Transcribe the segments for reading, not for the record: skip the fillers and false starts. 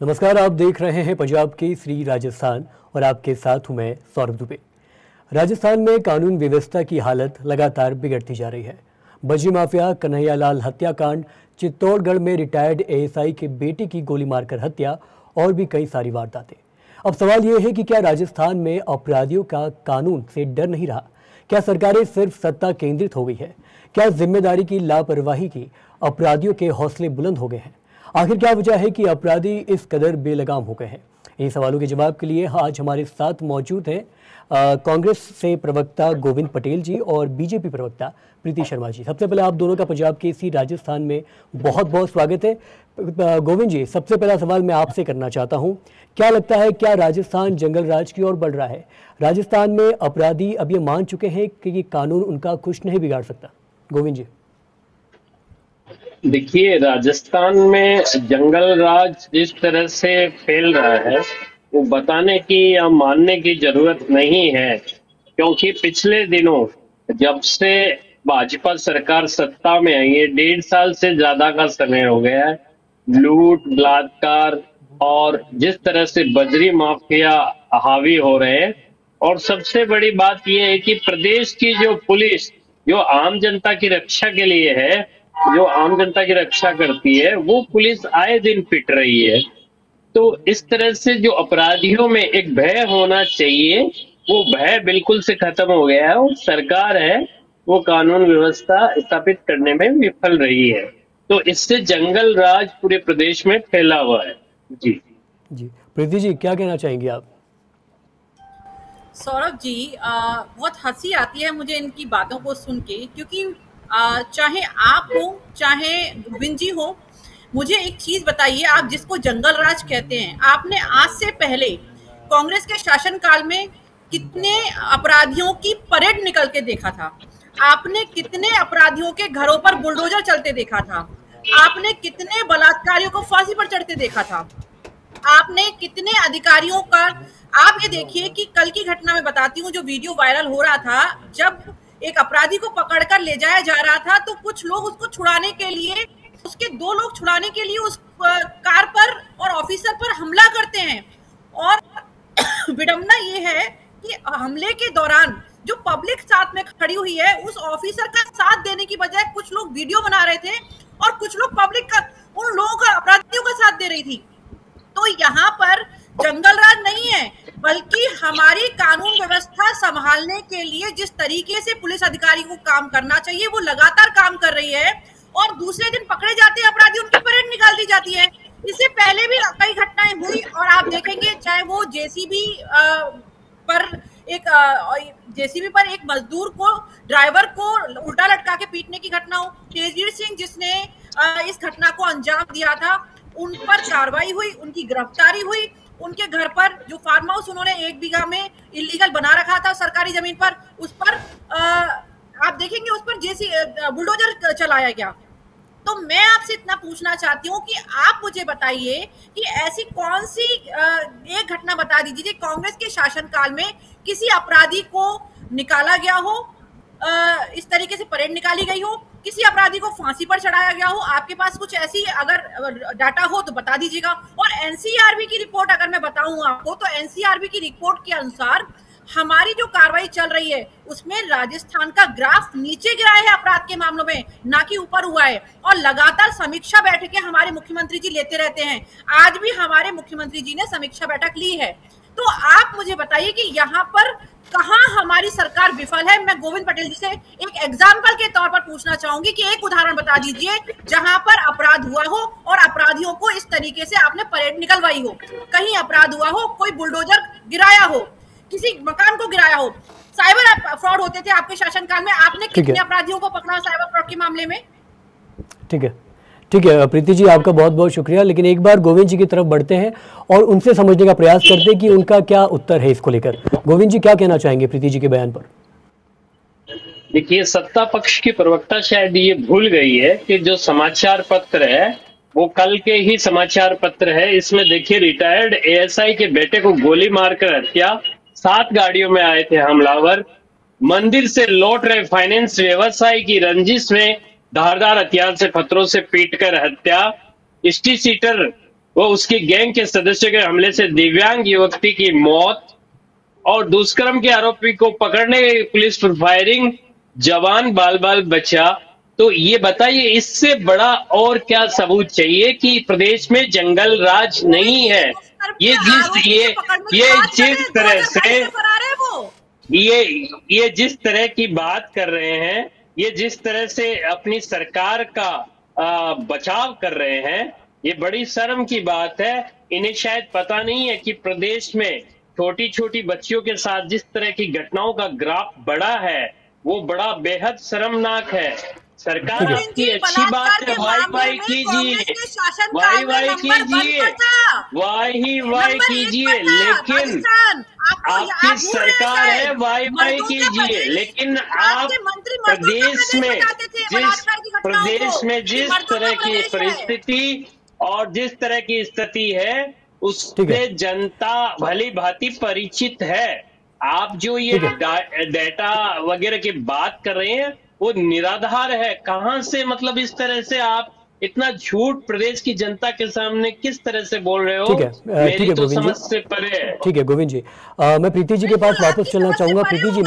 नमस्कार, आप देख रहे हैं पंजाब की श्री राजस्थान और आपके साथ हूं मैं सौरभ दुबे। राजस्थान में कानून व्यवस्था की हालत लगातार बिगड़ती जा रही है। बजी माफिया, कन्हैयालाल हत्याकांड, चित्तौड़गढ़ में रिटायर्ड एएसआई के बेटे की गोली मारकर हत्या और भी कई सारी वारदातें। अब सवाल यह है कि क्या राजस्थान में अपराधियों का कानून से डर नहीं रहा? क्या सरकारें सिर्फ सत्ता केंद्रित हो गई है? क्या जिम्मेदारी की लापरवाही की अपराधियों के हौसले बुलंद हो गए हैं? आखिर क्या वजह है कि अपराधी इस कदर बेलगाम हो गए हैं? इन सवालों के जवाब के लिए आज हमारे साथ मौजूद हैं कांग्रेस से प्रवक्ता गोविंद पटेल जी और बीजेपी प्रवक्ता प्रीति शर्मा जी। सबसे पहले आप दोनों का पंजाब केसरी राजस्थान में बहुत बहुत स्वागत है। गोविंद जी, सबसे पहला सवाल मैं आपसे करना चाहता हूं, क्या लगता है, क्या राजस्थान जंगल राज की ओर बढ़ रहा है? राजस्थान में अपराधी अब ये मान चुके हैं कि ये कानून उनका कुछ नहीं बिगाड़ सकता? गोविंद जी। देखिए, राजस्थान में जंगल राज जिस तरह से फैल रहा है वो बताने की या मानने की जरूरत नहीं है, क्योंकि पिछले दिनों जब से भाजपा सरकार सत्ता में आई है, 1.5 साल से ज्यादा का समय हो गया है, लूट, बलात्कार और जिस तरह से बजरी माफिया हावी हो रहे हैं। और सबसे बड़ी बात यह है कि प्रदेश की जो पुलिस, जो आम जनता की रक्षा के लिए है, जो आम जनता की रक्षा करती है, वो पुलिस आए दिन पिट रही है। तो इस तरह से जो अपराधियों में एक भय होना चाहिए, वो भय बिल्कुल से खत्म हो गया है और सरकार है वो कानून व्यवस्था स्थापित करने में विफल रही है। तो इससे जंगल राज पूरे प्रदेश में फैला हुआ है। जी जी, प्रीति जी, क्या कहना चाहेंगे आप? सौरभ जी, बहुत हंसी आती है मुझे इनकी बातों को सुन के, क्योंकि चाहे आप हो चाहे गोविंद जी हो, मुझे एक चीज बताइए, आप जिसको जंगल राज कहते हैं, आपने आज से पहले कांग्रेस के शासनकाल में कितने अपराधियों की परेड निकल के देखा था? आपने कितने अपराधियों के घरों पर बुलडोजर चलते देखा था? आपने कितने बलात्कारियों को फांसी पर चढ़ते देखा था? आपने कितने अधिकारियों का, आप ये देखिए कि कल की घटना में बताती हूँ, जो वीडियो वायरल हो रहा था, जब एक अपराधी को पकड़कर ले जाया जा रहा था तो कुछ लोग उसको छुड़ाने के लिए, उसके 2 लोग छुड़ाने के लिए उस कार पर और ऑफिसर पर हमला करते हैं। और विडंबना ये है कि हमले के दौरान जो पब्लिक साथ में खड़ी हुई है, उस ऑफिसर का साथ देने की बजाय कुछ लोग वीडियो बना रहे थे और कुछ लोग पब्लिक का, उन लोगों का, अपराधियों का साथ दे रही थी। तो यहाँ पर जंगल राज नहीं है, बल्कि हमारी कानून व्यवस्था संभालने के लिए जिस तरीके से पुलिस अधिकारी को काम करना चाहिए वो लगातार काम कर रही है, और दूसरे दिन पकड़े जाते हैं अपराधी, उनकी परेड निकाल दी जाती है। इससे पहले भी कई घटनाएं हुई और आप देखेंगे, चाहे वो जेसीबी पर एक मजदूर को, ड्राइवर को उल्टा लटका के पीटने की घटना हो, तेजवीर सिंह जिसने इस घटना को अंजाम दिया था, उन पर कार्रवाई हुई, उनकी गिरफ्तारी हुई, उनके घर पर जो फार्म हाउस उन्होंने 1 बीघा में इलीगल बना रखा था सरकारी जमीन पर, उस पर आप देखेंगे उस पर बुलडोजर चलाया गया। तो मैं आपसे इतना पूछना चाहती हूँ कि आप मुझे बताइए कि ऐसी कौन सी एक घटना बता दीजिए कांग्रेस के शासनकाल में किसी अपराधी को निकाला गया हो, इस तरीके से परेड निकाली गई हो, किसी अपराधी को फांसी पर चढ़ाया गया हो। आपके पास कुछ ऐसी अगर डाटा हो तो बता दीजिएगा। और एनसीआरबी की रिपोर्ट अगर मैं बताऊं आपको, तो एनसीआरबी की रिपोर्ट के अनुसार हमारी जो कार्रवाई चल रही है उसमें राजस्थान का ग्राफ नीचे गिरा है अपराध के मामलों में, ना कि ऊपर हुआ है। और लगातार समीक्षा बैठकें हमारे मुख्यमंत्री जी लेते रहते हैं। आज भी हमारे मुख्यमंत्री जी ने समीक्षा बैठक ली है। तो आप मुझे बताइए कि यहाँ पर कहाँ हमारी सरकार विफल है? मैं गोविंद पटेल जी से एक एग्जाम्पल के तौर पर पूछना चाहूंगी कि एक उदाहरण बता दीजिए जहां पर अपराध हुआ हो और अपराधियों को इस तरीके से आपने परेड निकलवाई हो। कहीं अपराध हुआ हो, कोई बुलडोजर गिराया हो, किसी मकान को गिराया हो, साइबर फ्रॉड होते थे आपके शासनकाल में, आपने कितने अपराधियों को पकड़ा साइबर फ्रॉड के मामले में? ठीक है प्रीति जी, आपका बहुत बहुत शुक्रिया। लेकिन एक बार गोविंद जी की तरफ बढ़ते हैं और उनसे समझने का प्रयास करते हैं कि उनका क्या उत्तर है इसको लेकर। गोविंद जी, क्या कहना चाहेंगे प्रीति जी के बयान पर? देखिए, सत्ता पक्ष की प्रवक्ता शायद ये भूल गई है कि जो समाचार पत्र है वो कल के ही समाचार पत्र है। इसमें देखिए, रिटायर्ड एएसआई के बेटे को गोली मारकर हत्या, 7 गाड़ियों में आए थे हमलावर, मंदिर से लौट रहे फाइनेंस व्यवसायी की रंजिश में धारदार हथियार से पत्थरों से पीटकर हत्या, स्टी सीटर वो उसकी गैंग के सदस्यों के हमले से दिव्यांग युवती की मौत और दुष्कर्म के आरोपी को पकड़ने गई पुलिस पर फायरिंग, जवान बाल बाल बचा। तो ये बताइए इससे बड़ा और क्या सबूत चाहिए कि प्रदेश में जंगल राज नहीं है। ये जिस तरह से ये जिस तरह की बात कर रहे हैं, ये जिस तरह से अपनी सरकार का बचाव कर रहे हैं, ये बड़ी शर्म की बात है। इन्हें शायद पता नहीं है कि प्रदेश में छोटी छोटी बच्चियों के साथ जिस तरह की घटनाओं का ग्राफ बढ़ा है, वो बड़ा बेहद शर्मनाक है। सरकार आपकी अच्छी बात है, वाई कीजिए, वाई कीजिए, लेकिन आपकी सरकार है, वाई कीजिए, लेकिन आप प्रदेश में जिस तरह की परिस्थिति और जिस तरह की स्थिति है, उससे जनता भली भांति परिचित है। आप जो ये डेटा वगैरह की बात कर रहे हैं वो निराधार है। कहां से मतलब इस तरह से आप इतना झूठ प्रदेश की जनता के सामने किस तरह से बोल रहे हो? ठीक है, मेरी तो समझ से परे है। ठीक है गोविंद जी, मैं प्रीति जी के पास वापस चलना चाहूंगा। प्रीति जी,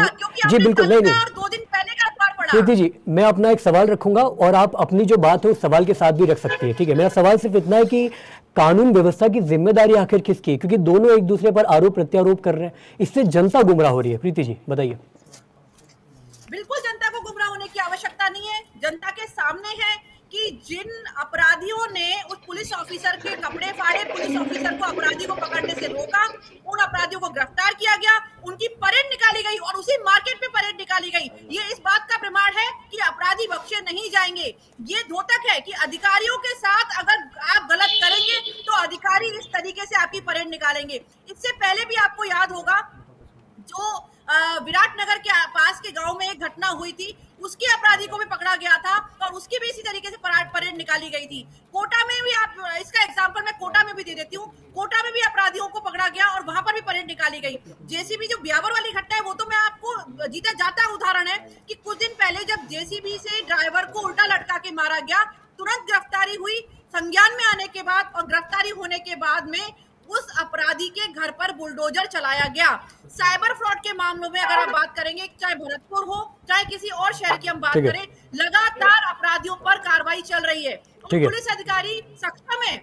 जी बिल्कुल, नहीं 2 दिन पहले का अखबार पढ़ा। प्रीति जी, मैं अपना एक सवाल रखूंगा और आप अपनी जो बात है उस सवाल के साथ भी रख सकती है। ठीक है, मेरा सवाल सिर्फ इतना है कि कानून व्यवस्था की जिम्मेदारी आखिर किसकी है, क्योंकि दोनों एक दूसरे पर आरोप प्रत्यारोप कर रहे हैं, इससे जनता गुमराह हो रही है। प्रीति जी बताइए। बिल्कुल जनता को गुमराह होने की आवश्यकता नहीं है। जनता के सामने है कि जिन अपराधियों ने उस पुलिस ऑफिसर के कपड़े फाड़े, पुलिस ऑफिसर को अपराधी को पकड़ने से रोका, उन अपराधियों को गिरफ्तार किया गया, उनकी परेड निकाली गई और उसी मार्केट में परेड निकाली गई। ये इस बात का प्रमाण है कि अपराधी बख्शे नहीं जाएंगे। ये द्योतक है कि अधिकारियों के साथ अगर आप गलत करेंगे तो अधिकारी इस तरीके से आपकी परेड निकालेंगे। इससे पहले भी आपको याद होगा जो विराटनगर के पास के गांव में एक घटना हुई थी, उसके अपराधी को भी पकड़ा गया था और उसकी भी इसी तरीके से परेड निकाली गई थी। कोटा में भी, आप इसका एग्जांपल मैं कोटा में भी दे देती हूँ, कोटा में भी अपराधियों को पकड़ा गया और वहां पर भी परेड निकाली गई। जेसीबी जो ब्यावर वाली घटना है वो तो मैं आपको जीता जाता उदाहरण है कि कुछ दिन पहले जब जेसीबी से ड्राइवर को उल्टा लटका के मारा गया, तुरंत गिरफ्तारी हुई। संज्ञान में आने के बाद और गिरफ्तारी होने के बाद में उस अपराधी के घर पर बुलडोजर चलाया गया। साइबर फ्रॉड के मामलों में अगर आप बात करेंगे, चाहे भरतपुर हो चाहे किसी और शहर की हम बात करें, लगातार अपराधियों पर कार्रवाई चल रही है। पुलिस अधिकारी सक्षम है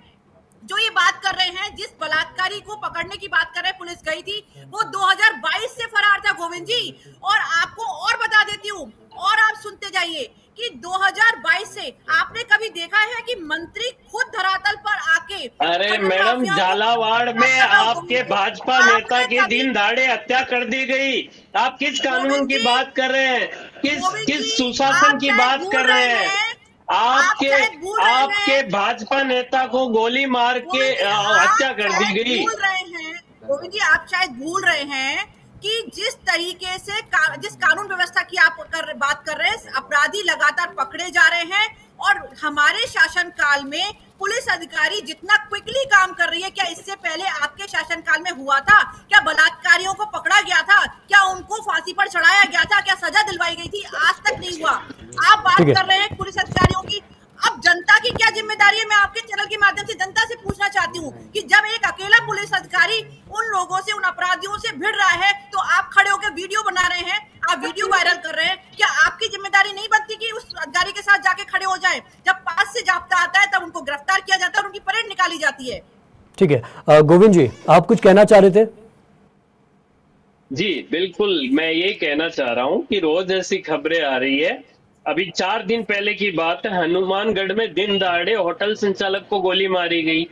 जो ये बात कर रहे हैं, जिस बलात्कारी को पकड़ने की बात कर रहे हैं, पुलिस गई थी, वो 2022 से फरार था गोविंद जी। और आपको और बता देती हूँ और आप सुनते जाइए कि 2022 से आपने कभी देखा है कि मंत्री खुद धरातल पर आके, अरे मैडम, झालावाड़ में आपके भाजपा नेता की दिन दहाड़े हत्या कर दी गई। आप किस कानून की बात कर रहे हैं? किस सुशासन की बात कर रहे हैं? आपके भाजपा नेता को गोली मार के हत्या कर दी गई। गोविंद जी, आप शायद भूल रहे हैं कि जिस तरीके से जिस कानून व्यवस्था की आप बात कर रहे हैं, अपराधी लगातार पकड़े जा रहे हैं और हमारे शासन काल में पुलिस अधिकारी जितना क्विकली काम कर रही है, क्या इससे पहले आपके शासन काल में हुआ था? क्या बलात्कारियों को पकड़ा गया था? क्या उनको फांसी पर चढ़ाया गया था? क्या सजा दिलवाई गई थी? आज तक नहीं हुआ। आप बात कर रहे हैं पुलिस अधिकारियों की। अब जनता की क्या जिम्मेदारी है? मैं आपके चैनल के माध्यम से जनता से पूछना चाहती हूँ कि जब एक अकेला पुलिस अधिकारी उन लोगों से, उन अपराधियों से भिड़ रहा है, तो आप खड़े होकर वीडियो बना रहे हैं, आप वीडियो वायरल कर रहे हैं, क्या आपकी जिम्मेदारी नहीं बनती कि उस अधिकारी के साथ जाके खड़े हो जाए? जब पास से जाब्ता आता है तब उनको गिरफ्तार किया जाता है और उनकी परेड निकाली जाती है। ठीक है, गोविंद जी आप कुछ कहना चाह रहे थे? जी बिल्कुल, मैं यही कहना चाह रहा हूँ कि रोज ऐसी खबरें आ रही है। अभी 4 दिन पहले की बात है, हनुमानगढ़ में दिन दहाड़े होटल संचालक को गोली मारी गई।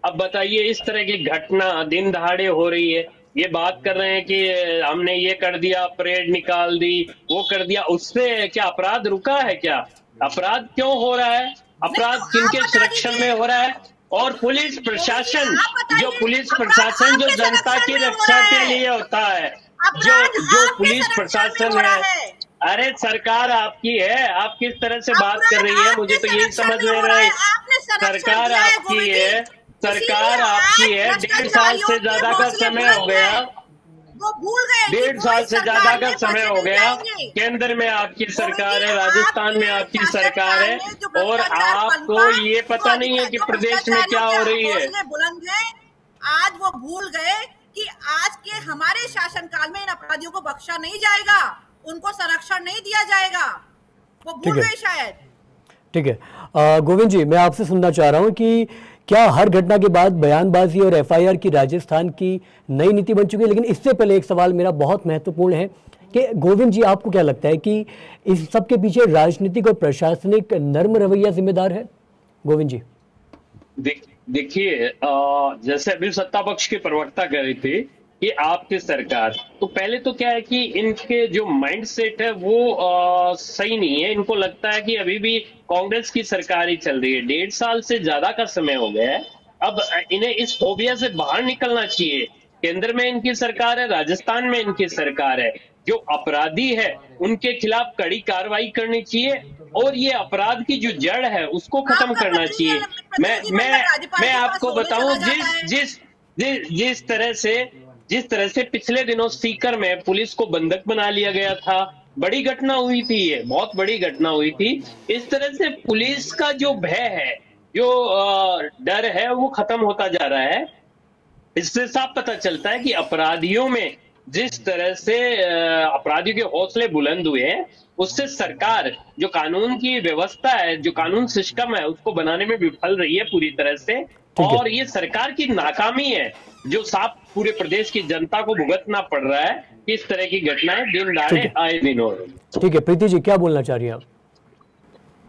अब बताइए, इस तरह की घटना दिन दहाड़े हो रही है, ये बात कर रहे हैं कि हमने ये कर दिया, परेड निकाल दी, वो कर दिया, उससे क्या अपराध रुका है? क्या अपराध क्यों हो रहा है? अपराध किनके संरक्षण में हो रहा है? और पुलिस प्रशासन, जो जनता की रक्षा के लिए होता है, जो पुलिस प्रशासन है, अरे सरकार आपकी है, आप किस तरह से बात कर रही है? मुझे तो यही समझ में रहा है। सरकार आपकी है, 1.5 साल से ज्यादा का समय हो गया। वो भूल गए कि 1.5 साल से ज्यादा सरकार का में समय पैसे हो नहीं गया। जाएंगे। केंद्र में आपकी सरकार है, गोविंद जी, राजस्थान में आपके आपकी सरकार है, शासनकाल में जो और भ्रष्टाचार आपको पनपा, ये पता नहीं है कि जो प्रदेश में क्या भ्रष्टाचारियों हो के रही है। हौसले बुलंद हैं, आज वो भूल गए कि आज के हमारे शासनकाल में इन अपराधियों को बख्शा नहीं जाएगा, उनको संरक्षण नहीं दिया जाएगा। वो भूल ठीक है। गए शायद। ठीक है, गोविंद जी, मैं आपसे सुनना चाह रहा हूं कि क्या हर घटना के बाद बयानबाजी और एफआईआर की राजस्थान की नई नीति बन चुकी है? लेकिन इससे पहले एक सवाल मेरा बहुत महत्वपूर्ण है कि गोविंद जी, आपको क्या लगता है कि इस सब के पीछे राजनीतिक और प्रशासनिक नर्म रवैया जिम्मेदार है? गोविंद जी। देखिए, जैसे अभी सत्ता पक्ष के प्रवक्ता कह रहे थे कि आपकी सरकार, तो पहले तो क्या है कि इनके जो माइंड सेट है वो सही नहीं है। इनको लगता है कि अभी भी कांग्रेस की सरकार ही चल रही है। 1.5 साल से ज्यादा का समय हो गया है। अब इन्हें इस फोबिया से बाहर निकलना चाहिए। केंद्र में इनकी सरकार है, राजस्थान में इनकी सरकार है। जो अपराधी है उनके खिलाफ कड़ी कार्रवाई करनी चाहिए, और ये अपराध की जो जड़ है उसको खत्म आपका करना चाहिए। मैं आपको बताऊं, जिस तरह से पिछले दिनों सीकर में पुलिस को बंधक बना लिया गया था, बड़ी घटना हुई थी, ये बहुत बड़ी घटना हुई थी। इस तरह से पुलिस का जो भय है, जो डर है, वो खत्म होता जा रहा है। इससे साफ पता चलता है कि अपराधियों में जिस तरह से अपराधियों के हौसले बुलंद हुए हैं, उससे सरकार जो कानून की व्यवस्था है, जो कानून सिस्टम है, उसको बनाने में विफल रही है पूरी तरह से। और ये सरकार की नाकामी है, जो साफ पूरे प्रदेश की जनता को भुगतना पड़ रहा है कि इस तरह की घटनाएं दिन दहाड़े आए दिन हो रही है। ठीक है, प्रीति जी, क्या बोलना चाह रही हैं आप?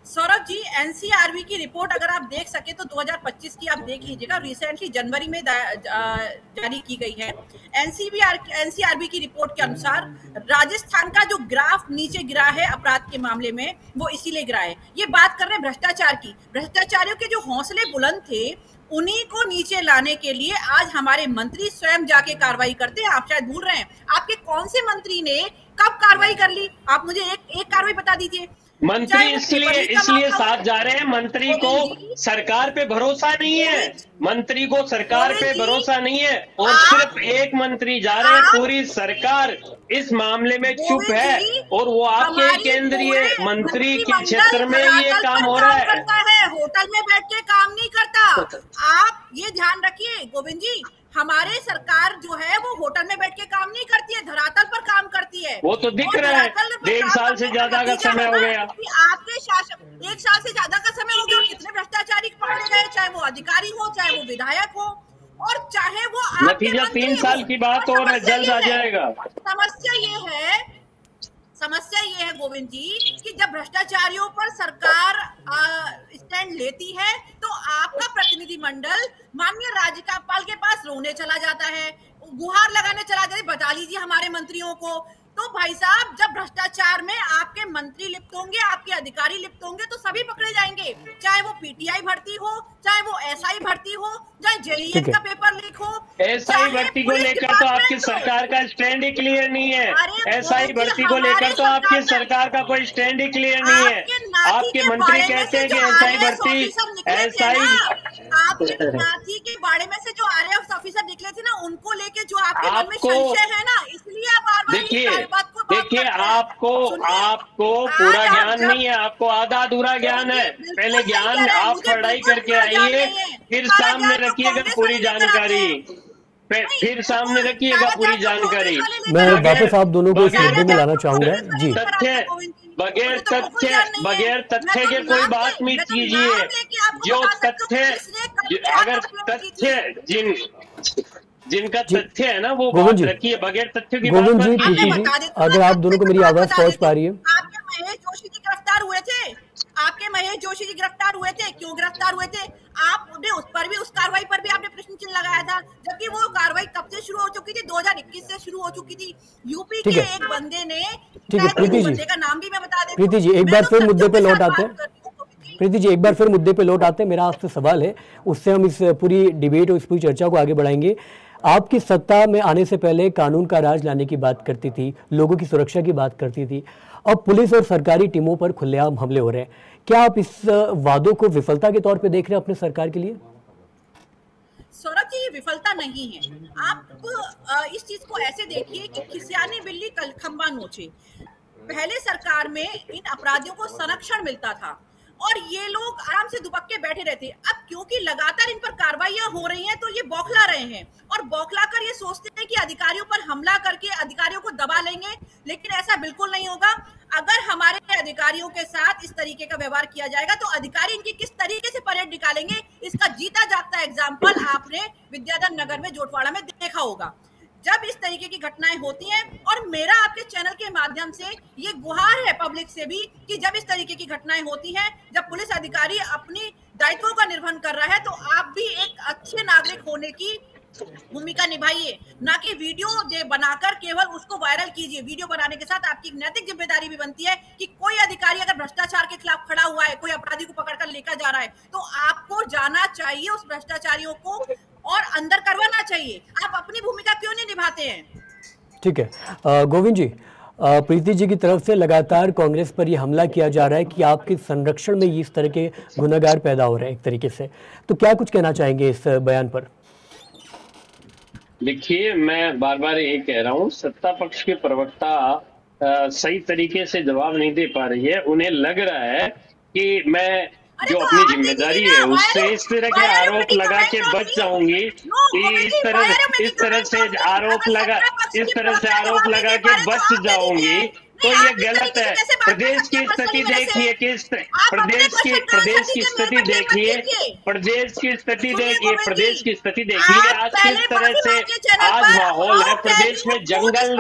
सौरभ जी, एनसीआरबी की रिपोर्ट अगर आप देख सके तो 2025 की आप देख लीजिएगा, रिसेंटली जनवरी में जारी की गई है। एनसीआरबी की रिपोर्ट के अनुसार राजस्थान का जो ग्राफ नीचे गिरा है अपराध के मामले में, वो इसीलिए गिरा है। ये बात कर रहे हैं भ्रष्टाचार की। भ्रष्टाचारियों के जो हौसले बुलंद थे, उन्हीं को नीचे लाने के लिए आज हमारे मंत्री स्वयं जाके कार्रवाई करते हैं। आप शायद भूल रहे हैं, आपके कौन से मंत्री ने कब कार्रवाई कर ली? आप मुझे एक कार्रवाई बता दीजिए। मंत्री इसलिए साथ जा रहे हैं, मंत्री को सरकार पे भरोसा नहीं है, मंत्री को सरकार पे भरोसा नहीं है, और सिर्फ एक मंत्री जा रहे हैं। पूरी सरकार इस मामले में चुप है, और वो आपके केंद्रीय मंत्री के क्षेत्र में ये काम हो रहा है। होटल में बैठ के काम नहीं करता। आप ये ध्यान रखिए गोविंद जी, हमारे सरकार जो है वो होटल में बैठ के काम नहीं करती है, धरातल पर काम करती है। वो तो दिख रहा है। 1.5 साल से ज्यादा का समय हो गया। आपके शासन 1 साल से ज्यादा का समय हो गया। कितने भ्रष्टाचारी पकड़े गए, चाहे वो अधिकारी हो, चाहे वो विधायक हो, और चाहे वो नतीजा 3 साल की बात और जल्द आ जाएगा। समस्या ये है गोविंद जी कि जब भ्रष्टाचारियों पर सरकार स्टैंड लेती है, तो आपका प्रतिनिधिमंडल माननीय राज्यपाल के पास रोने चला जाता है, गुहार लगाने चला जाता है, बता लीजिए हमारे मंत्रियों को। तो भाई साहब, जब भ्रष्टाचार में आपके मंत्री लिप्त होंगे, आपके अधिकारी लिप्त होंगे, तो सभी पकड़े जाएंगे। चाहे वो पीटीआई भर्ती हो, चाहे वो एसआई भर्ती हो, चाहे जेईई का पेपर लीक हो। एसआई भर्ती को लेकर तो आपकी सरकार का स्टैंड ही क्लियर नहीं है। एसआई भर्ती को लेकर तो आपकी सरकार का कोई स्टैंड ही क्लियर नहीं है। आपके मंत्री कहते हैं कि एसआई भर्ती, आपके नाथी के बारे में से जो आरएएफ ऑफिसर निकले थे ना, उनको लेके जो आपके मन में संशय है ना, इसलिए आप देखिए, आपको पूरा ज्ञान नहीं है, आपको आधा अधूरा ज्ञान है। पहले ज्ञान आप पढ़ाई करके आइए, फिर सामने रखिएगा पूरी जानकारी, फिर सामने रखिएगा पूरी जानकारी। मैं वापस आप दोनों को इस मुद्दे में लाना चाहूंगा जी। बगैर तथ्य के कोई बात मत कीजिए। जो तथ्य, अगर तथ्य जिनका तथ्य है ना, वो बात रखिए, बगैर तथ्य की बात गोविंद जी, प्रीति जी, अगर आप दोनों को मेरी आवाज पहुंच पा रही है। आपके महेश जोशी जी गिरफ्तार हुए थे, क्यों गिरफ्तार हुए थे? आपने उस पर भी, उस कार्रवाई पर भी आपने प्रश्न चिन्ह लगाया था, जबकि वो कार्रवाई कब से शुरू हो चुकी थी? 2021 से शुरू हो चुकी थी। यूपी के एक बंदे ने, ठीक है प्रीति जी, का नाम भी मैं बता देती हूं। प्रीति जी, एक बार फिर मुद्दे पे लौट आते हैं। प्रीति जी, एक बार फिर मुद्दे पे लौट आते हैं। मेरा आपसे सवाल है, उससे हम इस पूरी डिबेट और इस पूरी चर्चा को आगे बढ़ाएंगे। आपकी सत्ता में आने से पहले कानून का राज लाने की बात करती थी, लोगों की सुरक्षा की बात करती थी। अब पुलिस और सरकारी टीमों पर खुलेआम हमले हो रहे हैं। क्या आप इस वादों को विफलता के तौर पे देख रहे हैं अपने सरकार के लिए? सौरभ जी, ये विफलता नहीं है। आप इस चीज को ऐसे देखिए कि खिसियानी बिल्ली कल खंबा नोचे। पहले सरकार में इन अपराधियों को संरक्षण मिलता था और ये लोग आराम से दुबक के बैठे रहते। अब क्योंकि लगातार इन पर कार्रवाइयां हो रही हैं तो ये बौखला रहे हैं और बौखला कर ये सोचते हैं कि अधिकारियों पर हमला करके अधिकारियों को दबा लेंगे, लेकिन ऐसा बिल्कुल नहीं होगा। अगर हमारे अधिकारियों के साथ इस तरीके का व्यवहार किया जाएगा तो अधिकारी इनकी किस तरीके से परेड निकालेंगे, इसका जीता जागता एग्जाम्पल आपने विद्याधर नगर में जोटवाड़ा में देखा होगा। जब इस तरीके की घटनाएं होती हैं, और मेरा आपके चैनल के माध्यम से ये गुहार है पब्लिक से भी कि जब इस तरीके की घटनाएं होती हैं, जब पुलिस अधिकारी अपनी दायित्वों का निर्वहन कर रहा है, तो आप भी एक अच्छे नागरिक होने की भूमिका निभाइए, ना कि वीडियो बनाकर केवल उसको वायरल कीजिए। वीडियो बनाने के साथ आपकी नैतिक जिम्मेदारी भी बनती है कि कोई अधिकारी अगर भ्रष्टाचार के खिलाफ खड़ा हुआ है, कोई अपराधी को पकड़कर लेकर जा रहा है, तो आपको जाना चाहिए उस भ्रष्टाचारियों को और अंदर करवाना चाहिए। आप अपनी भूमिका क्यों नहीं निभाते हैं? ठीक है गोविंद जी, प्रीति जी की तरफ से लगातार कांग्रेस पर यह हमला किया जा रहा है कि आपके संरक्षण में इस तरह के गुनहगार पैदा हो रहे हैं एक तरीके से, तो क्या कुछ कहना चाहेंगे इस बयान पर? देखिए, मैं बार बार ये कह रहा हूँ, सत्ता पक्ष के प्रवक्ता सही तरीके से जवाब नहीं दे पा रही है। उन्हें लग रहा है कि मैं जो अपनी जिम्मेदारी है उससे इस तरह के आरोप लगा के बच जाऊंगी, इस तरह से आरोप लगा के बच जाऊंगी, तो ये गलत है। प्रदेश की स्थिति देखिए, प्रदेश की स्थिति देखिए, आज किस तरह से आज माहौल है प्रदेश में। जंगल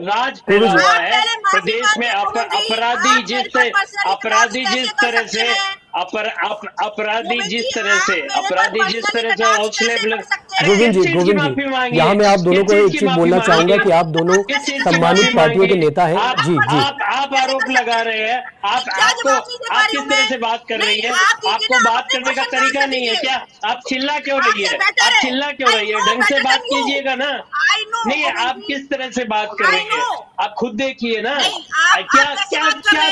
राज फैला हुआ है प्रदेश में। अपराधी जिस तरह से हौसले बुलंद। गोविंद जी, यहाँ मैं आप दोनों को एक चीज बोलना चाहूंगा कि आप दोनों सम्मानित पार्टियों के नेता हैं। जी जी, आप आरोप लगा रहे हैं, आप किस तरह से बात कर रही है? आपको बात करने का तरीका नहीं है क्या? आप चिल्ला क्यों रही है? ढंग से बात कीजिएगा ना। नहीं, आप किस तरह से बात कर रही है? आप खुद देखिए ना, क्या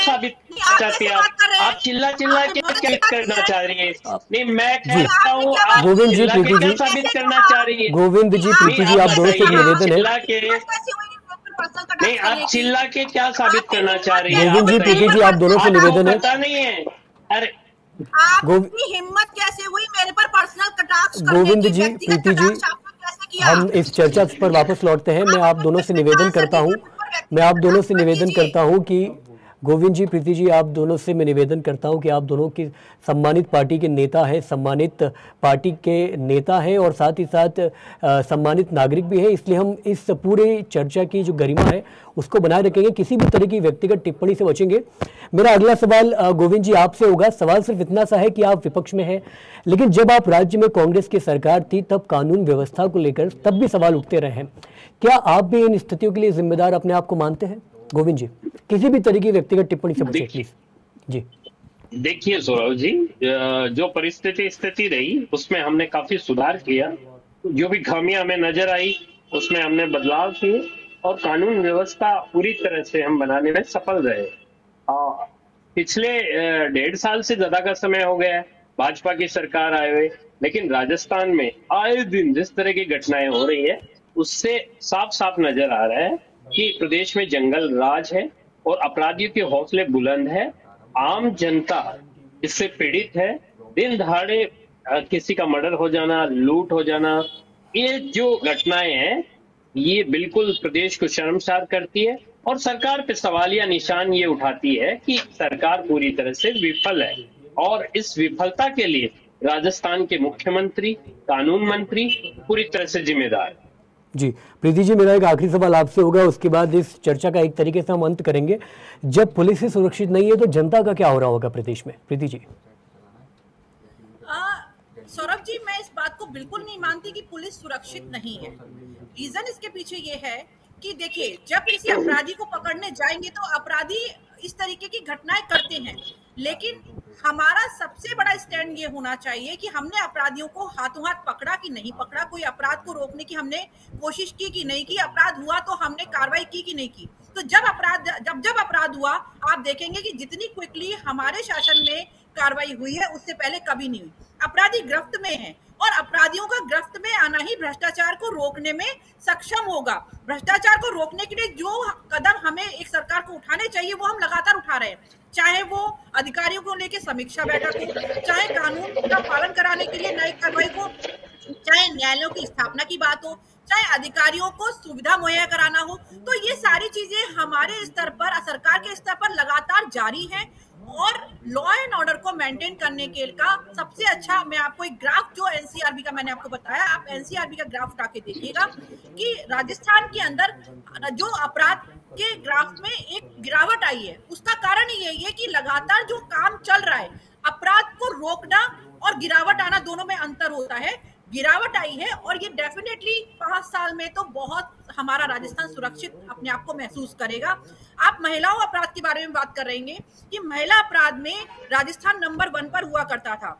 साबित चाहती है आप चिल्ला के क्या करना चाह रही है? नहीं, मैं कहता हूँ, गोविंद जी, प्रीति जी, साबित करना चाह रही है। गोविंद जी, प्रीति जी, आप दोनों से निवेदन है। नहीं, आप चिल्ला के क्या साबित करना चाह रही है? गोविंद जी, प्रीति जी, आप दोनों से निवेदन है। पता नहीं है। अरे आपकी हिम्मत कैसे हुई मेरे पर पर्सनल कटाक्ष करने की? गोविंद जी, प्रीति जी, हम इस चर्चा पर वापस लौटते हैं। मैं आप दोनों से निवेदन करता हूं कि गोविंद जी, प्रीति जी, आप दोनों से मैं निवेदन करता हूं कि आप दोनों की सम्मानित पार्टी के नेता हैं, सम्मानित पार्टी के नेता हैं और साथ ही साथ सम्मानित नागरिक भी हैं, इसलिए हम इस पूरे चर्चा की जो गरिमा है उसको बनाए रखेंगे, किसी भी तरह की व्यक्तिगत टिप्पणी से बचेंगे। मेरा अगला सवाल गोविंद जी आपसे होगा। सवाल सिर्फ इतना सा है कि आप विपक्ष में हैं, लेकिन जब आप राज्य में कांग्रेस की सरकार थी तब कानून व्यवस्था को लेकर तब भी सवाल उठते रहे हैं। क्या आप भी इन स्थितियों के लिए जिम्मेदार अपने आप को मानते हैं? गोविंद जी, किसी भी तरह की व्यक्तिगत टिप्पणी से बचें प्लीज। जी देखिए सौरभ जी, जो स्थिति रही उसमें हमने काफी सुधार किया। जो भी खामियां हमें नजर आई उसमें हमने बदलाव किए और कानून व्यवस्था पूरी तरह से हम बनाने में सफल रहे। पिछले 1.5 साल से ज्यादा का समय हो गया है भाजपा की सरकार आए हुए, लेकिन राजस्थान में आए दिन जिस तरह की घटनाएं हो रही है उससे साफ साफ नजर आ रहा है कि प्रदेश में जंगल राज है और अपराधियों के हौसले बुलंद है। आम जनता इससे पीड़ित है। दिन दहाड़े किसी का मर्डर हो जाना, लूट हो जाना, ये जो घटनाएं हैं ये बिल्कुल प्रदेश को शर्मसार करती है और सरकार पे सवालिया निशान ये उठाती है कि सरकार पूरी तरह से विफल है और इस विफलता के लिए राजस्थान के मुख्यमंत्री, कानून मंत्री पूरी तरह से जिम्मेदार है। जी प्रीति जी, मेरा एक आखिरी सवाल आपसे होगा, उसके बाद इस चर्चा का एक तरीके से हम अंत करेंगे। जब पुलिस ही सुरक्षित नहीं है तो जनता का क्या हो रहा होगा प्रदेश में? प्रीति जी। सौरभ जी, मैं इस बात को बिल्कुल नहीं मानती कि पुलिस सुरक्षित नहीं है। रीजन इसके पीछे ये है कि देखिए, जब किसी अपराधी को पकड़ने जाएंगे तो अपराधी इस तरीके की घटनाएं करते हैं, लेकिन हमारा सबसे बड़ा स्टैंड ये होना चाहिए कि हमने अपराधियों को हाथों हाथ पकड़ा कि नहीं पकड़ा, कोई अपराध को रोकने की हमने कोशिश की कि नहीं की, अपराध हुआ तो हमने कार्रवाई की कि नहीं की। तो जब अपराध हुआ, आप देखेंगे कि जितनी क्विकली हमारे शासन में कार्रवाई हुई है उससे पहले कभी नहीं हुई। अपराधी गिरफ्त में है, और अपराधियों का गिरफ्त में आना ही भ्रष्टाचार को रोकने में सक्षम होगा। भ्रष्टाचार को रोकने के लिए जो कदम हमें एक सरकार को उठाने चाहिए वो हम लगातार उठा रहे हैं, चाहे वो अधिकारियों को लेकर समीक्षा बैठक हो, चाहे कानून का पालन कराने के लिए नई कार्रवाई हो, चाहे न्यायालयों की स्थापना की बात हो, चाहे अधिकारियों को सुविधा मुहैया कराना हो। तो ये सारी चीजें हमारे स्तर पर, सरकार के स्तर पर लगातार जारी है। और लॉ एंड ऑर्डर को मेंटेन करने के का सबसे अच्छा, मैं आपको एक ग्राफ जो एनसीआरबी का मैंने आपको बताया, आप एनसीआरबी का ग्राफ उठा के देखिएगा कि राजस्थान के अंदर जो अपराध के ग्राफ में एक गिरावट आई है, उसका कारण यही है कि लगातार जो काम चल रहा है, अपराध को रोकना और गिरावट आना दोनों में अंतर होता है। गिरावट आई है और ये डेफिनेटली 5 साल में तो बहुत हमारा राजस्थान सुरक्षित अपने आप को महसूस करेगा। आप महिलाओं अपराध के बारे में बात कर रहे हैं कि महिला अपराध में राजस्थान नंबर 1 पर हुआ करता था।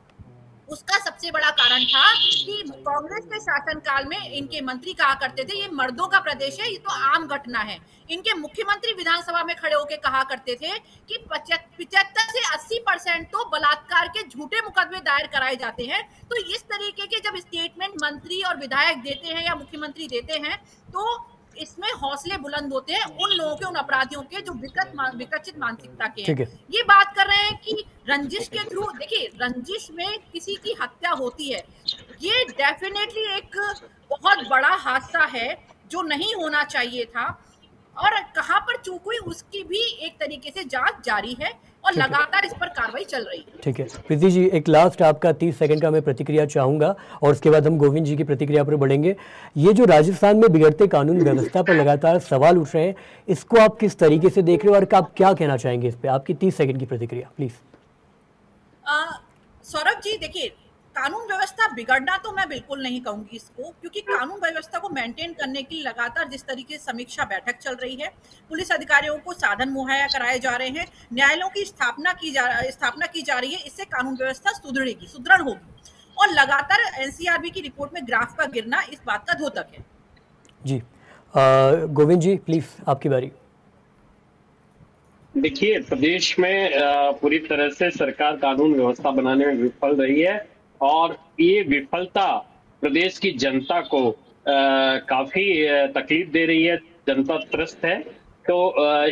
उसका सबसे बड़ा कारण था कि कांग्रेस के शासनकाल में इनके मंत्री कहा करते थे ये मर्दों का प्रदेश है, ये तो आम घटना है। इनके मुख्यमंत्री विधानसभा में खड़े होकर कहा करते थे कि 75 से 80% तो बलात्कार के झूठे मुकदमे दायर कराए जाते हैं। तो इस तरीके के जब स्टेटमेंट मंत्री और विधायक देते हैं या मुख्यमंत्री देते हैं तो इसमें हौसले बुलंद होते हैं उन लोगों के, उन अपराधियों के जो विकसित मानसिकता के हैं। ये बात कर रहे हैं कि रंजिश के थ्रू, देखिए रंजिश में किसी की हत्या होती है, ये डेफिनेटली एक बहुत बड़ा हादसा है जो नहीं होना चाहिए था। और कहां पर चूक हुई उसकी भी एक तरीके से जांच जारी है और लगातार इस पर कार्रवाई चल रही है। ठीक है प्रीति जी, एक लास्ट आपका 30 सेकंड का मैं प्रतिक्रिया चाहूंगा और उसके बाद हम गोविंद जी की प्रतिक्रिया पर बढ़ेंगे। ये जो राजस्थान में बिगड़ते कानून व्यवस्था पर लगातार सवाल उठ रहे हैं, इसको आप किस तरीके से देख रहे हो और आप क्या कहना चाहेंगे इस पे? आपकी 30 सेकंड की प्रतिक्रिया प्लीज। सौरभ जी, देखिए कानून व्यवस्था बिगड़ना तो मैं बिल्कुल नहीं कहूंगी इसको, क्योंकि कानून व्यवस्था को मेंटेन करने की लगातार जिस तरीके से समीक्षा बैठक चल रही है, पुलिस अधिकारियों को साधन मुहैया कराए जा रहे हैं, न्यायालयों की स्थापना की जा रही है, इससे कानून व्यवस्था सुदृढ़ होगी। और लगातार एनसीआरबी की रिपोर्ट में ग्राफ का गिरना इस बात का द्योतक है। जी गोविंद जी प्लीज आपकी बारी। देखिए, प्रदेश में पूरी तरह से सरकार कानून व्यवस्था बनाने में विफल रही है और ये विफलता प्रदेश की जनता को काफी तकलीफ दे रही है। जनता त्रस्त है। तो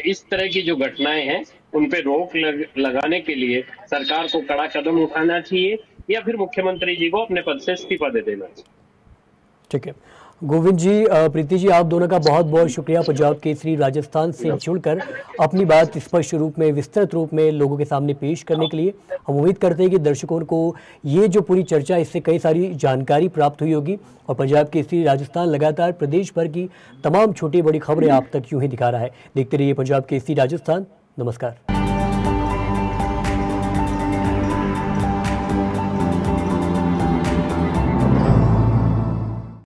इस तरह की जो घटनाएं हैं उन पे रोक लगाने के लिए सरकार को कड़ा कदम उठाना चाहिए या फिर मुख्यमंत्री जी को अपने पद से इस्तीफा दे देना चाहिए। ठीक है गोविंद जी, प्रीति जी, आप दोनों का बहुत बहुत शुक्रिया पंजाब केसरी राजस्थान से जुड़कर अपनी बात स्पष्ट रूप में, विस्तृत रूप में लोगों के सामने पेश करने के लिए। हम उम्मीद करते हैं कि दर्शकों को ये जो पूरी चर्चा, इससे कई सारी जानकारी प्राप्त हुई होगी और पंजाब केसरी राजस्थान लगातार प्रदेश भर की तमाम छोटी बड़ी खबरें आप तक यूं ही दिखा रहा है। देखते रहिए पंजाब केसरी राजस्थान। नमस्कार।